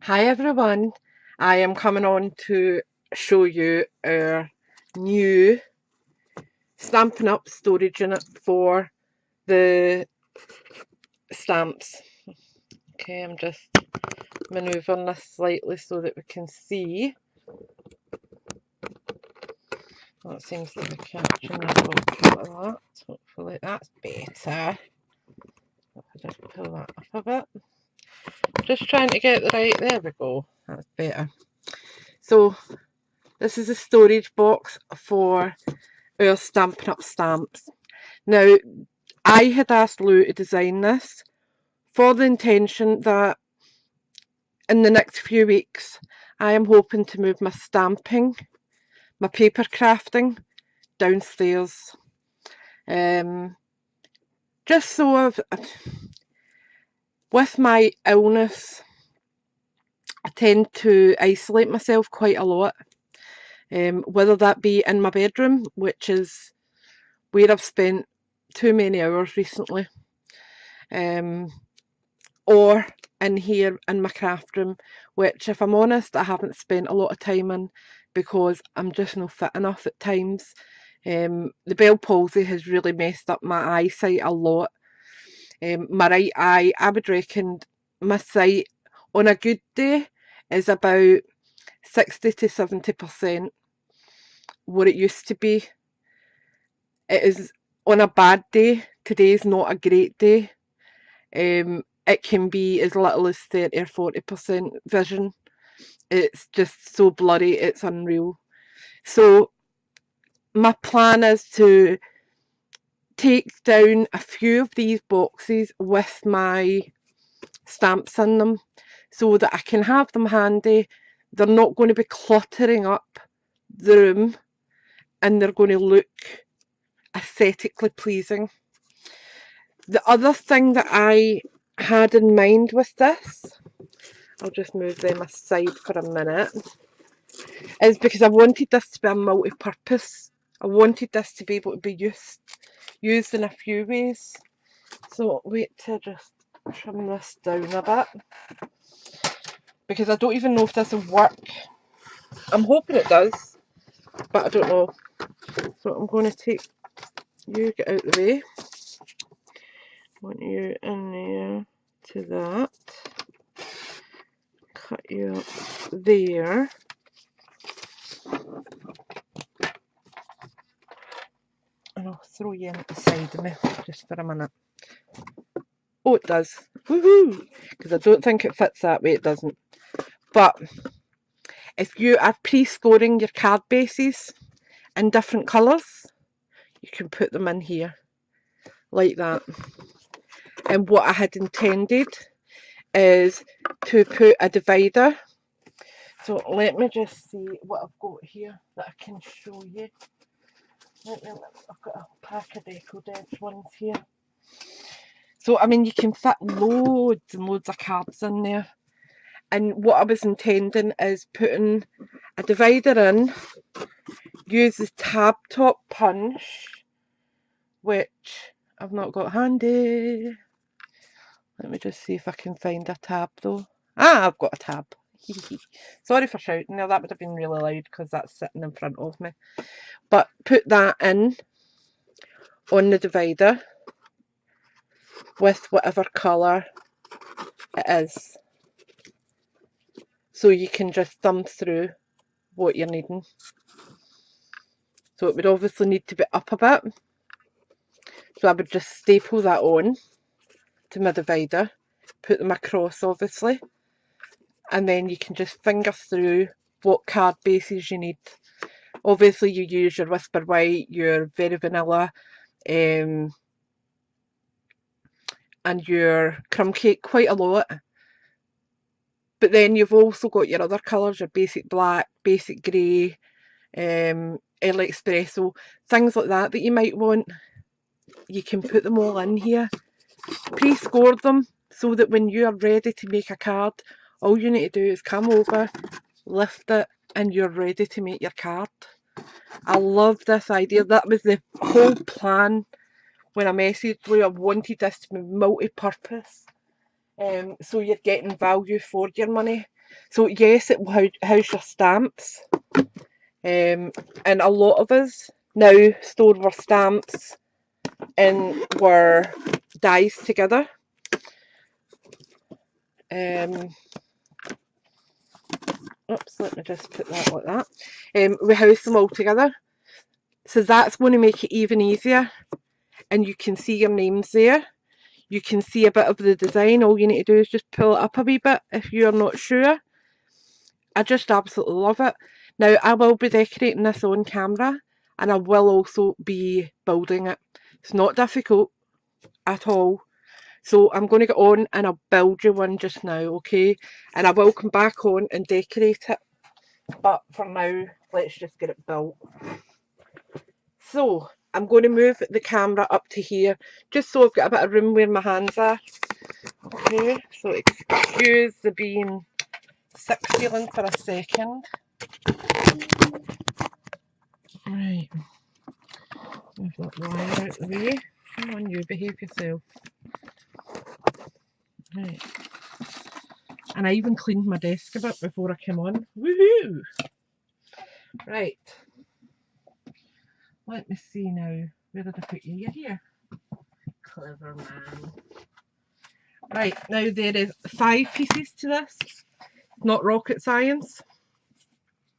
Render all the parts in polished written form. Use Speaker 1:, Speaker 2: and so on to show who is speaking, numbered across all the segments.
Speaker 1: Hi everyone, I am coming on to show you our new Stampin' Up storage unit for the stamps. Okay, I'm just manoeuvring this slightly so that we can see. Well, it seems to be catching the focus of that. Hopefully that's better. If I just pull that up a bit. Just trying to get the right, there we go, that's better. So this is a storage box for our Stampin' Up stamps. Now, I had asked Lou to design this for the intention that in the next few weeks I am hoping to move my stamping, my paper crafting downstairs. Just so with my illness, I tend to isolate myself quite a lot, whether that be in my bedroom, which is where I've spent too many hours recently, or in here in my craft room, which, if I'm honest, I haven't spent a lot of time in because I'm just not fit enough at times. The Bell palsy has really messed up my eyesight a lot. My right eye, I would reckon my sight on a good day is about 60 to 70% what it used to be. It is on a bad day. Today's not a great day. It can be as little as 30 or 40% vision. It's just so blurry, it's unreal. So my plan is to take down a few of these boxes with my stamps in them so that I can have them handy. They're not going to be cluttering up the room and they're going to look aesthetically pleasing. The other thing that I had in mind with this, I'll just move them aside for a minute, is because I wanted this to be a multi-purpose. I wanted this to be able to be used in a few ways. So wait to just trim this down a bit, because I don't even know if this will work. I'm hoping it does, but I don't know. So I'm going to take you, get out the way. Want you in there to that. Cut you up there. And I'll throw you in at the side of me just for a minute. Oh, it does. Woohoo! Because I don't think it fits that way, it doesn't. But if you are pre-scoring your card bases in different colours, you can put them in here like that. And what I had intended is to put a divider. So let me just see what I've got here that I can show you. I've got a pack of Deco Debs ones here. So, I mean, you can fit loads and loads of cards in there. And what I was intending is putting a divider in, use the tab top punch, which I've not got handy. Let me just see if I can find a tab though. Ah, I've got a tab. Sorry for shouting there, that would have been really loud because that's sitting in front of me. But put that in on the divider with whatever colour it is. So you can just thumb through what you're needing. So it would obviously need to be up a bit. So I would just staple that on to my divider, put them across obviously, and then you can just finger through what card bases you need. Obviously you use your Whisper White, your Very Vanilla, and your Crumb Cake quite a lot. But then you've also got your other colours, your basic black, basic grey, early espresso, things like that that you might want. You can put them all in here, pre-score them so that when you are ready to make a card, all you need to do is come over, lift it, and you're ready to make your card. I love this idea. That was the whole plan when I messaged Lou. I wanted this to be multi-purpose, so you're getting value for your money. So yes, it will house your stamps, and a lot of us now store our stamps in our dies together. Oops, let me just put that like that. We house them all together, so that's going to make it even easier, and you can see your names there. You can see a bit of the design. All you need to do is just pull it up a wee bit if you're not sure. I just absolutely love it. Now, I will be decorating this on camera, and I will also be building it. It's not difficult at all. So I'm going to get on and I'll build you one just now, okay? And I will come back on and decorate it. But for now, let's just get it built. So I'm going to move the camera up to here, just so I've got a bit of room where my hands are. Okay, so excuse the being sick feeling for a second. Right, move that wire out the way. Come on, you behave yourself. Right, and I even cleaned my desk a bit before I came on. Woohoo! Right, let me see now. Where did I put you? You're here. Clever man. Right, now there is 5 pieces to this. Not rocket science.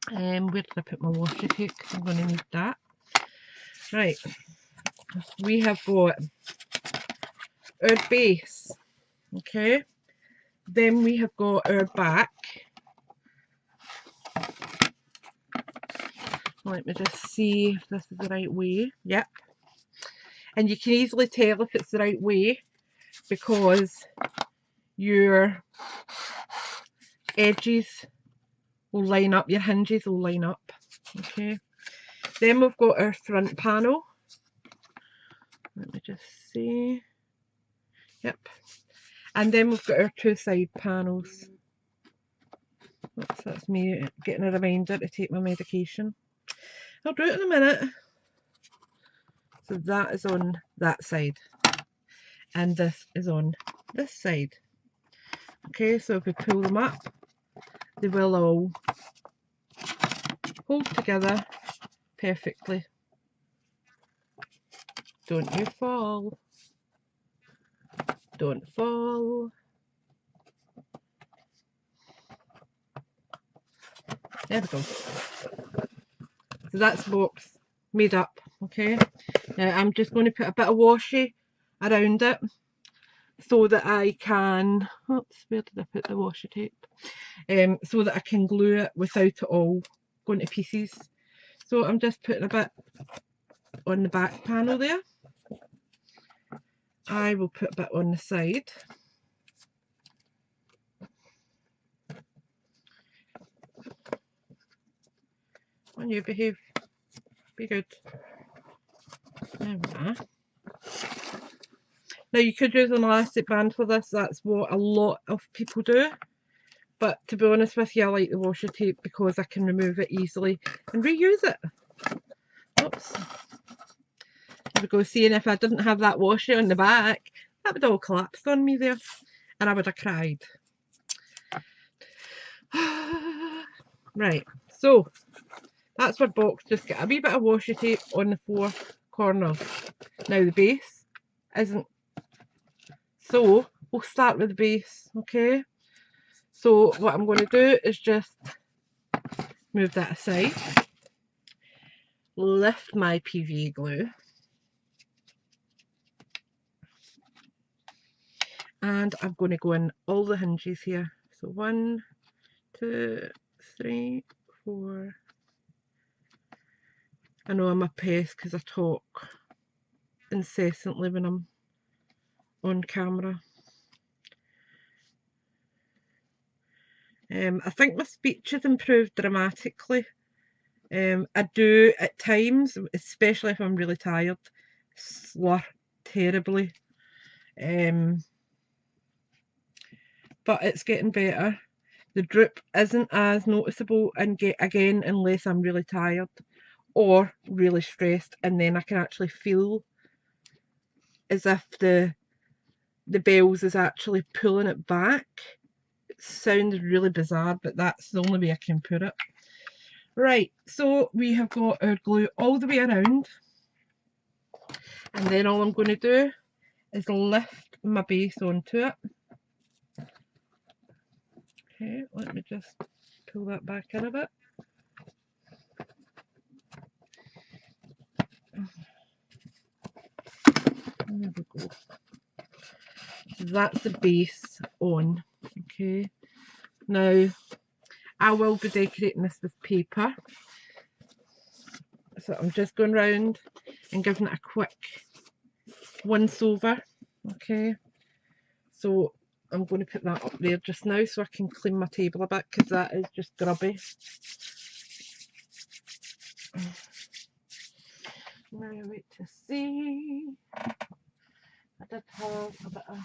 Speaker 1: Where did I put my washi tape? I'm going to need that. Right, we have got our base, okay, then we have got our back. Let me just see if this is the right way. Yep, and you can easily tell if it's the right way because your edges will line up, your hinges will line up. Okay, then we've got our front panel. Let me just see. Yep, and then we've got our 2 side panels. Oops, that's me getting a reminder to take my medication. I'll do it in a minute. So that is on that side, and this is on this side. Okay, so if we pull them up, they will all hold together perfectly. Don't you fall. Don't fall. There we go. So that's the box made up, okay? Now I'm just going to put a bit of washi around it so that I can, oops, where did I put the washi tape? So that I can glue it without it all going to pieces. So I'm just putting a bit on the back panel there. I will put a bit on the side. On you, behave. Be good. There we are. Now you could use an elastic band for this, that's what a lot of people do. But to be honest with you, I like the washi tape because I can remove it easily and reuse it. Oops. There we go, seeing if I didn't have that washi on the back, that would all collapse on me there and I would have cried. Right, so that's our box. Just get a wee bit of washi tape on the 4 corners. Now the base isn't, so we'll start with the base, okay? So what I'm going to do is just move that aside, lift my PVA glue, and I'm going to go in all the hinges here. So 1, 2, 3, 4. I know I'm a pest because I talk incessantly when I'm on camera. I think my speech has improved dramatically. I do at times, especially if I'm really tired, slur terribly. But it's getting better. The droop isn't as noticeable, and again, unless I'm really tired or really stressed, and then I can actually feel as if the bells is actually pulling it back. sounds really bizarre, but that's the only way I can put it. Right, so we have got our glue all the way around, and then all I'm going to do is lift my base onto it. Okay, let me just pull that back in a bit. There we go. That's the base on. Okay, now I will be decorating this with paper, so I'm just going round and giving it a quick once over. Okay, so I'm going to put that up there just now so I can clean my table a bit, because that is just grubby. Now wait to see. I did have a bit of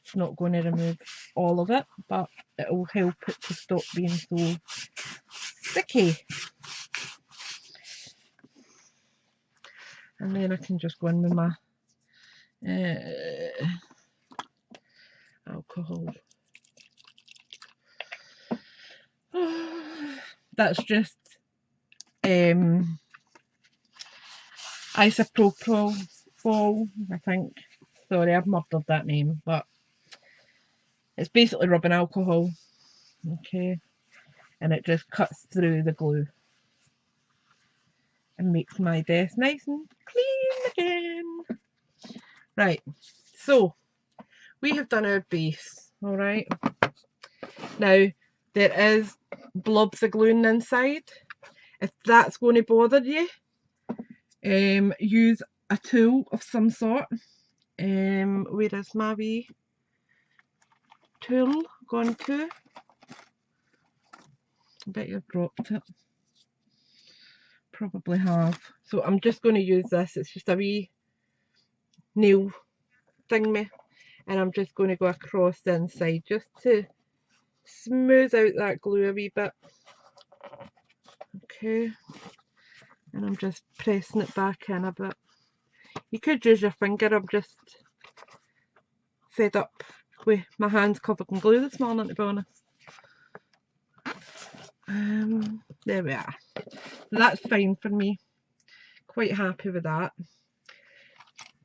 Speaker 1: it's not going to remove all of it, but it will help it to stop being so sticky. And then I can just go in with my alcohol. That's just isopropyl, I think. Sorry, I've murdered that name, but it's basically rubbing alcohol. Okay, and it just cuts through the glue and makes my desk nice and clean again. Right, so we have done our base. All right, now there is blobs of glue on the inside. If that's going to bother you, use a tool of some sort. Where is my wee tool gone to? I bet you've dropped it. Probably have. So I'm just going to use this. It's just a wee nail thingy, and I'm just going to go across the inside just to smooth out that glue a wee bit. Okay, and I'm just pressing it back in a bit. You could use your finger. I'm just fed up with my hands covered in glue this morning, to be honest. There we are. That's fine for me. Quite happy with that.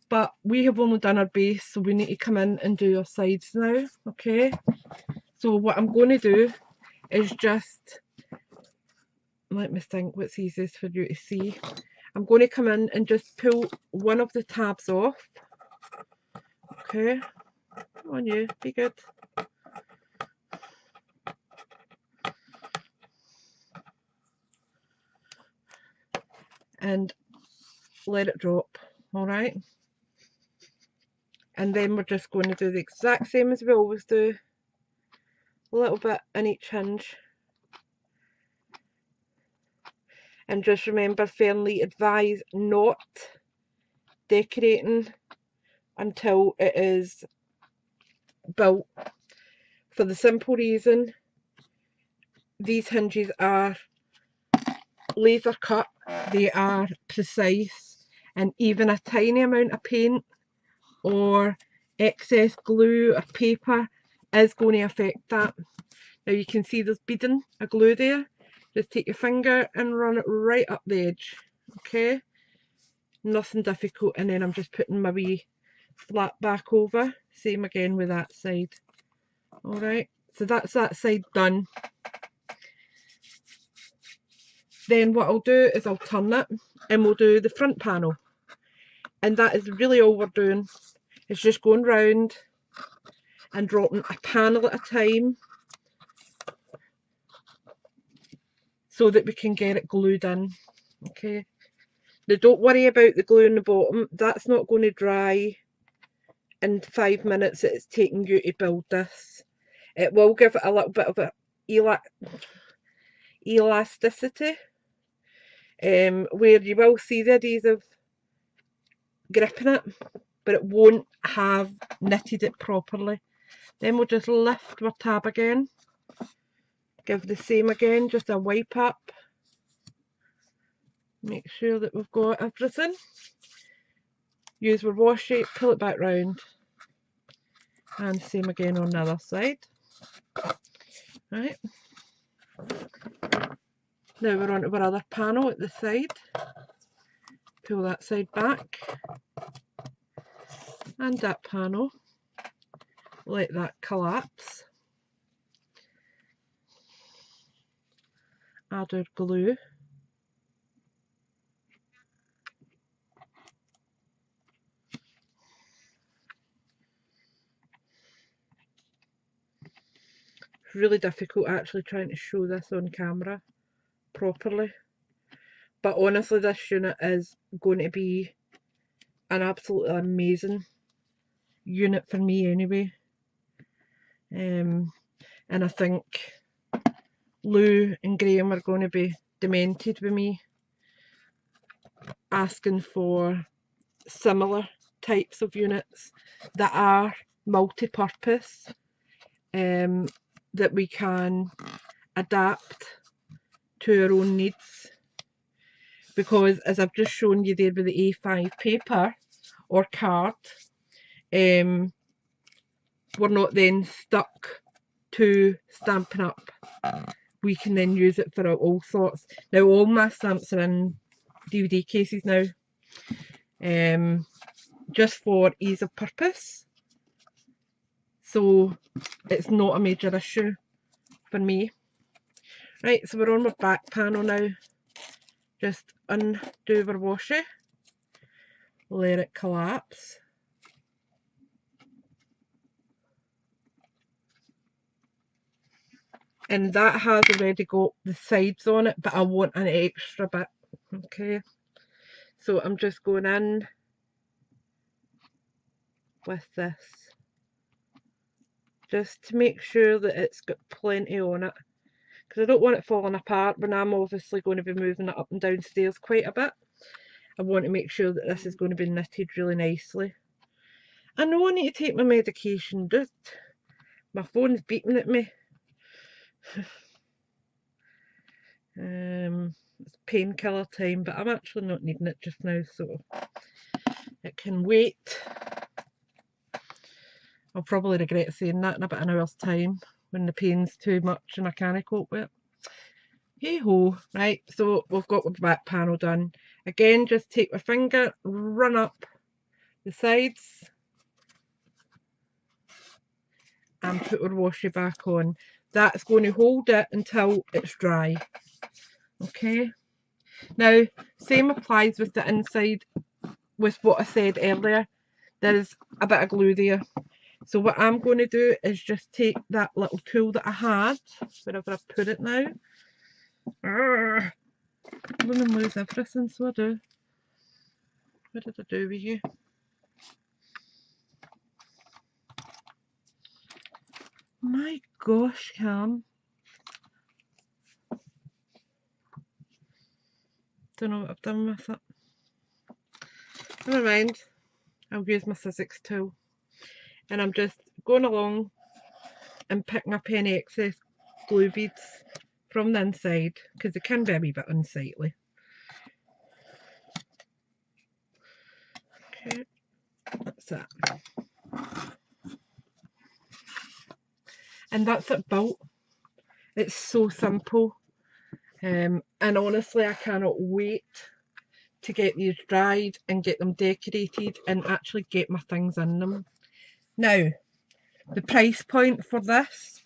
Speaker 1: But we have only done our base, so we need to come in and do our sides now. Okay, so what I'm going to do is just, let me think what's easiest for you to see. I'm going to come in and just pull one of the tabs off. Okay, come on you, be good. And let it drop. All right, and then we're just going to do the exact same as we always do, a little bit in each hinge. And just remember, Fernli advise not decorating until it is built, for the simple reason these hinges are laser cut, they are precise, and even a tiny amount of paint or excess glue or paper is going to affect that. Now you can see there's beading of glue there. Just take your finger and run it right up the edge. Okay, nothing difficult. And then I'm just putting my wee flat back over. Same again with that side. Alright, so that's that side done. Then what I'll do is I'll turn it and we'll do the front panel. And that is really all we're doing. It's just going round and dropping a panel at a time so that we can get it glued in. Okay, now don't worry about the glue in the bottom. That's not going to dry in 5 minutes that it's taking you to build this. It will give it a little bit of a elasticity, where you will see the adhesive gripping it, but it won't have knitted it properly. Then we'll just lift our tab again, give the same again, just a wipe up, Make sure that we've got everything. Use our washi, pull it back round, and same again on the other side. Right. Now we're on to our other panel at the side. Pull that side back, and that panel. Let that collapse. Add our glue. It's really difficult actually trying to show this on camera properly. But honestly, this unit is going to be an absolutely amazing unit for me anyway. And I think Lou and Graham are going to be demented with me asking for similar types of units that are multi-purpose, that we can adapt to our own needs, because as I've just shown you there with the A5 paper or card, we're not then stuck to Stampin' Up. We can then use it for all sorts. Now all my stamps are in DVD cases now, just for ease of purpose, so it's not a major issue for me. Right, so we're on our back panel now. Just undo our washi, let it collapse. And that has already got the sides on it, but I want an extra bit. Okay, so I'm just going in with this, just to make sure that it's got plenty on it, because I don't want it falling apart when I'm obviously going to be moving it up and downstairs quite a bit. I want to make sure that this is going to be knitted really nicely. I know I need to take my medication, dude. My phone's beeping at me. It's painkiller time, but I'm actually not needing it just now, so it can wait. I'll probably regret saying that in about an hour's time when the pain's too much and I can't cope with it. Hey ho. Right, so we've got the back panel done. Again, just take my finger, run up the sides, and put our washi back on. That's going to hold it until it's dry. Okay, now same applies with the inside. With what I said earlier, there's a bit of glue there, so what I'm going to do is just take that little tool that I had, wherever I put it now. I'm going to lose everything, so I do. What did I do with you? My gosh, Cam. Don't know what I've done with it. Never mind. I'll use my Sizzix tool. And I'm just going along and picking up any excess glue beads from the inside, because they can be a wee bit unsightly. Okay, that's it. And that's it built. It's so simple. And honestly, I cannot wait to get these dried and get them decorated and actually get my things in them. Now, the price point for this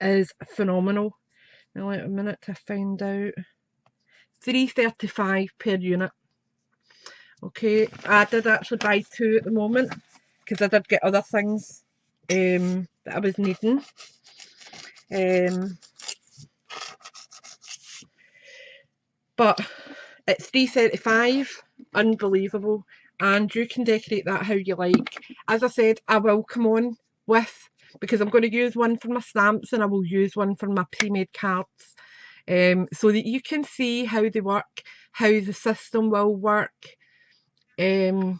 Speaker 1: is phenomenal. Now wait a minute to find out. £3.35 per unit. Okay, I did actually buy two at the moment because I did get other things that I was needing. But it's £3.35, unbelievable, and you can decorate that how you like. As I said, I will come on with, because I'm going to use one for my stamps and I will use one for my pre-made cards, so that you can see how they work, how the system will work, and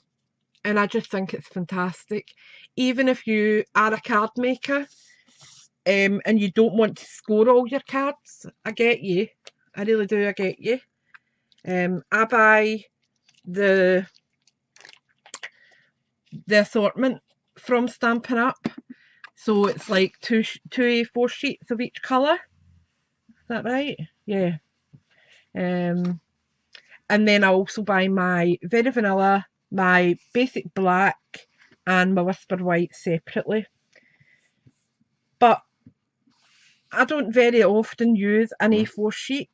Speaker 1: I just think it's fantastic. Even if you are a card maker and you don't want to score all your cards, I get you, I really do, I get you. I buy the assortment from Stampin' Up, so it's like two A4 sheets of each colour. Is that right? Yeah. And then I also buy my Very Vanilla, my Basic Black, and my Whisper White separately. But I don't very often use an A4 sheet,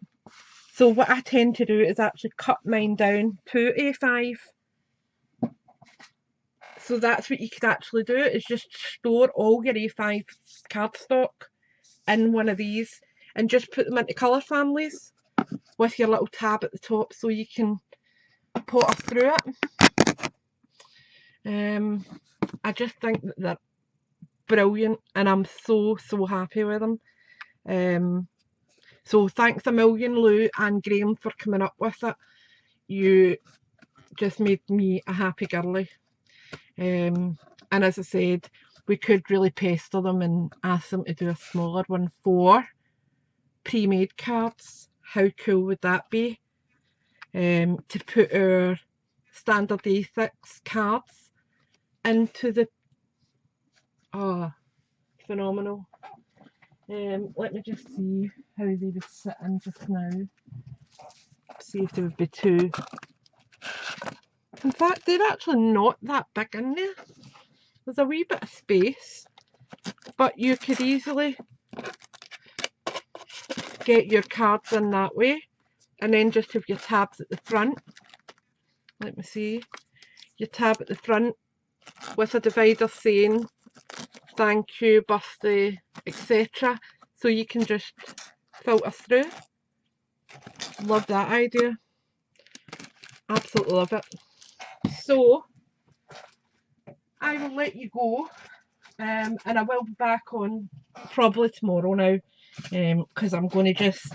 Speaker 1: so what I tend to do is actually cut mine down to A5. So that's what you could actually do, is just store all your A5 cardstock in one of these and just put them into colour families with your little tab at the top so you can potter through it. I just think that they're brilliant and I'm so happy with them. So thanks a million, Lou and Graham, for coming up with it. You just made me a happy girly. And as I said, we could really pester them and ask them to do a smaller one for pre-made cards. How cool would that be? To put our standard A6 cards into the... Oh, phenomenal. Let me just see how they would sit in just now. See if they would be too... In fact, they're actually not that big in there. There's a wee bit of space, but you could easily get your cards in that way, and then just have your tabs at the front. Let me see. Your tab at the front with a divider saying thank you, birthday, etc. So you can just filter through. Love that idea. Absolutely love it. So I will let you go, and I will be back on probably tomorrow now, because I'm going to just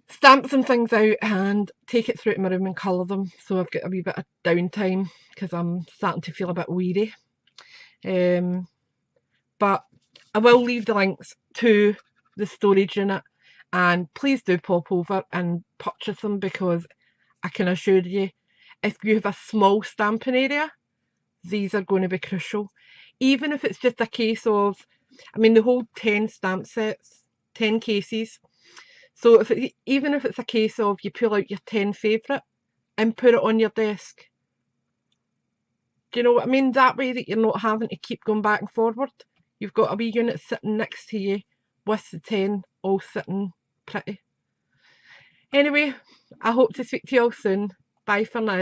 Speaker 1: stamp some things out and take it through to my room and colour them, so I've got a wee bit of downtime because I'm starting to feel a bit weary. But I will leave the links to the storage unit, and please do pop over and purchase them, because I can assure you, if you have a small stamping area, these are going to be crucial. Even if it's just a case of, I mean, they hold 10 stamp sets, 10 cases. So even if it's a case of you pull out your 10 favourite and put it on your desk. Do you know what I mean? That way that you're not having to keep going back and forward. You've got a wee unit sitting next to you with the 10 all sitting pretty. Anyway, I hope to speak to you all soon. Bye for now.